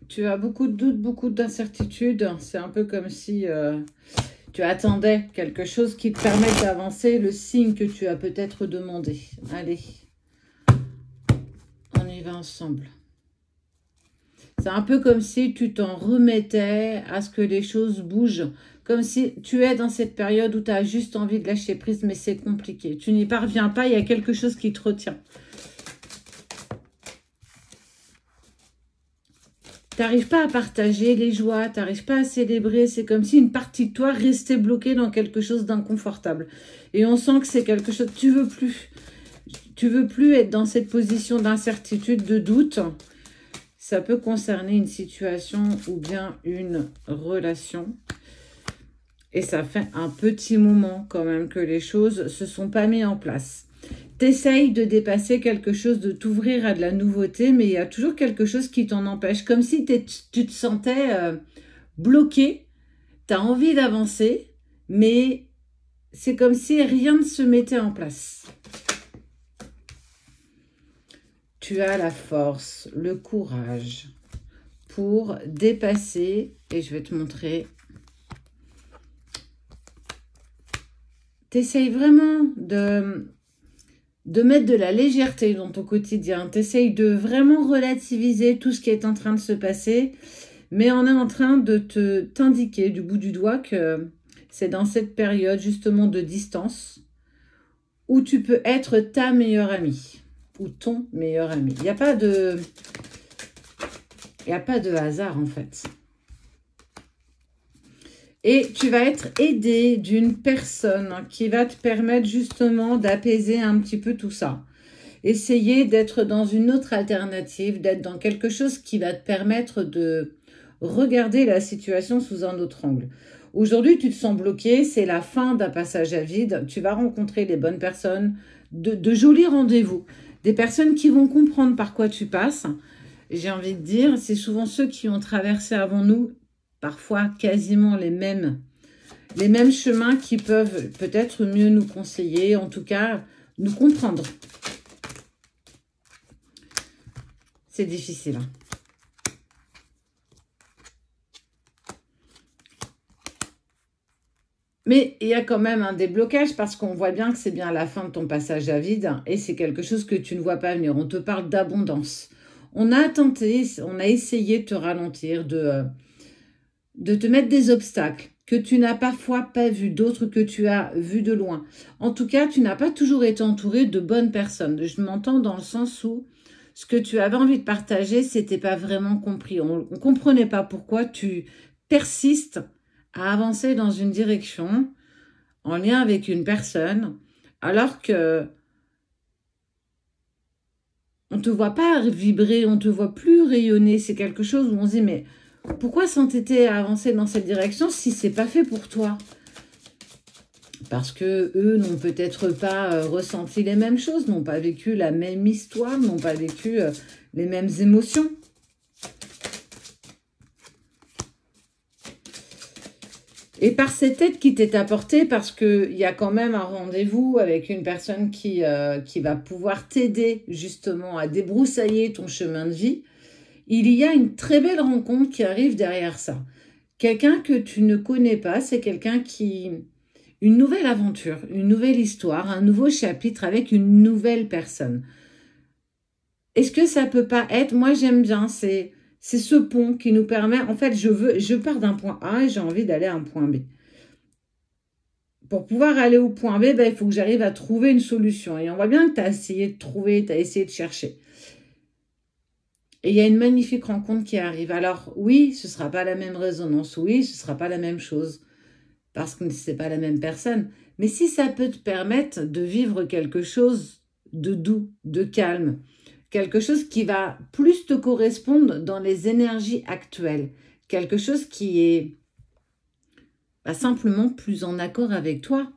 tu as beaucoup de doutes, beaucoup d'incertitudes. C'est un peu comme si tu attendais quelque chose qui te permette d'avancer, le signe que tu as peut-être demandé. Allez, on y va ensemble. C'est un peu comme si tu t'en remettais à ce que les choses bougent, comme si tu es dans cette période où tu as juste envie de lâcher prise, mais c'est compliqué. Tu n'y parviens pas, il y a quelque chose qui te retient. Tu n'arrives pas à partager les joies, tu n'arrives pas à célébrer. C'est comme si une partie de toi restait bloquée dans quelque chose d'inconfortable. Et on sent que c'est quelque chose... Tu veux plus. Tu veux plus être dans cette position d'incertitude, de doute. Ça peut concerner une situation ou bien une relation. Et ça fait un petit moment quand même que les choses ne se sont pas mises en place. T'essayes de dépasser quelque chose, de t'ouvrir à de la nouveauté, mais il y a toujours quelque chose qui t'en empêche. Comme si tu te sentais bloqué, tu as envie d'avancer, mais c'est comme si rien ne se mettait en place. Tu as la force, le courage pour dépasser, et je vais te montrer. T'essayes vraiment de mettre de la légèreté dans ton quotidien. T'essayes de vraiment relativiser tout ce qui est en train de se passer, mais on est en train de t'indiquer du bout du doigt que c'est dans cette période justement de distance où tu peux être ta meilleure amie ou ton meilleur ami. Il n'y a pas de hasard en fait. Et tu vas être aidé d'une personne qui va te permettre justement d'apaiser un petit peu tout ça. Essayer d'être dans une autre alternative, d'être dans quelque chose qui va te permettre de regarder la situation sous un autre angle. Aujourd'hui, tu te sens bloqué, c'est la fin d'un passage à vide. Tu vas rencontrer les bonnes personnes, de jolis rendez-vous, des personnes qui vont comprendre par quoi tu passes. J'ai envie de dire, c'est souvent ceux qui ont traversé avant nous, parfois quasiment les mêmes chemins qui peuvent peut-être mieux nous conseiller, en tout cas nous comprendre. C'est difficile. Hein. Mais il y a quand même un déblocage parce qu'on voit bien que c'est bien la fin de ton passage à vide et c'est quelque chose que tu ne vois pas venir. On te parle d'abondance. On a tenté, on a essayé de te ralentir, de te mettre des obstacles que tu n'as parfois pas vu, d'autres que tu as vus de loin. En tout cas, tu n'as pas toujours été entouré de bonnes personnes. Je m'entends dans le sens où ce que tu avais envie de partager, c'était pas vraiment compris. On ne comprenait pas pourquoi tu persistes à avancer dans une direction en lien avec une personne, alors que on te voit pas vibrer, on te voit plus rayonner. C'est quelque chose où on se dit, mais pourquoi s'entêter à avancer dans cette direction si c'est pas fait pour toi? Parce que eux n'ont peut-être pas ressenti les mêmes choses, n'ont pas vécu la même histoire, n'ont pas vécu les mêmes émotions. Et par cette aide qui t'est apportée, parce qu'il y a quand même un rendez-vous avec une personne qui va pouvoir t'aider justement à débroussailler ton chemin de vie, il y a une très belle rencontre qui arrive derrière ça. Quelqu'un que tu ne connais pas, c'est quelqu'un qui... Une nouvelle aventure, une nouvelle histoire, un nouveau chapitre avec une nouvelle personne. Est-ce que ça peut pas être... Moi, j'aime bien, c'est ce pont qui nous permet... En fait, je pars d'un point A et j'ai envie d'aller à un point B. Pour pouvoir aller au point B, il faut que j'arrive à trouver une solution. Et on voit bien que tu as essayé de trouver, tu as essayé de chercher. Et il y a une magnifique rencontre qui arrive. Alors oui, ce ne sera pas la même résonance, oui, ce ne sera pas la même chose, parce que ce n'est pas la même personne. Mais si ça peut te permettre de vivre quelque chose de doux, de calme, quelque chose qui va plus te correspondre dans les énergies actuelles, quelque chose qui est simplement plus en accord avec toi.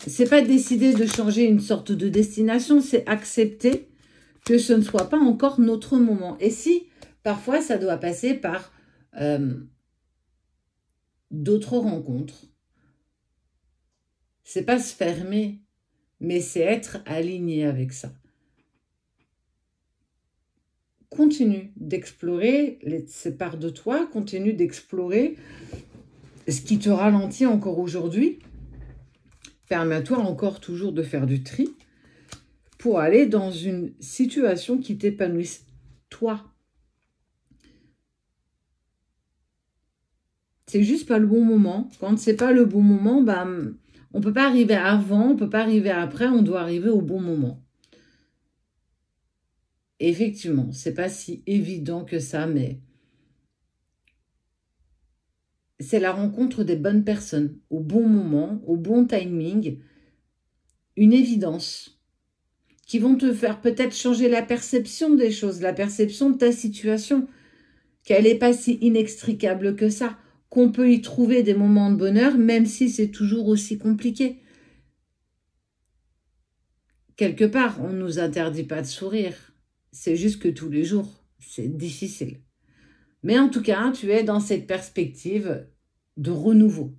C'est pas décider de changer une sorte de destination, c'est accepter que ce ne soit pas encore notre moment. Et si, parfois, ça doit passer par d'autres rencontres. C'est pas se fermer, mais c'est être aligné avec ça. continue d'explorer ces parts de toi, continue d'explorer ce qui te ralentit encore aujourd'hui. Permets-toi encore toujours de faire du tri pour aller dans une situation qui t'épanouisse, toi. C'est juste pas le bon moment. Quand c'est pas le bon moment, bah, on peut pas arriver avant, on peut pas arriver après, on doit arriver au bon moment. Effectivement, c'est pas si évident que ça, mais c'est la rencontre des bonnes personnes, au bon moment, au bon timing, une évidence, qui vont te faire peut-être changer la perception des choses, la perception de ta situation, qu'elle n'est pas si inextricable que ça, qu'on peut y trouver des moments de bonheur, même si c'est toujours aussi compliqué. Quelque part, on ne nous interdit pas de sourire. C'est juste que tous les jours, c'est difficile. Mais en tout cas, tu es dans cette perspective de renouveau.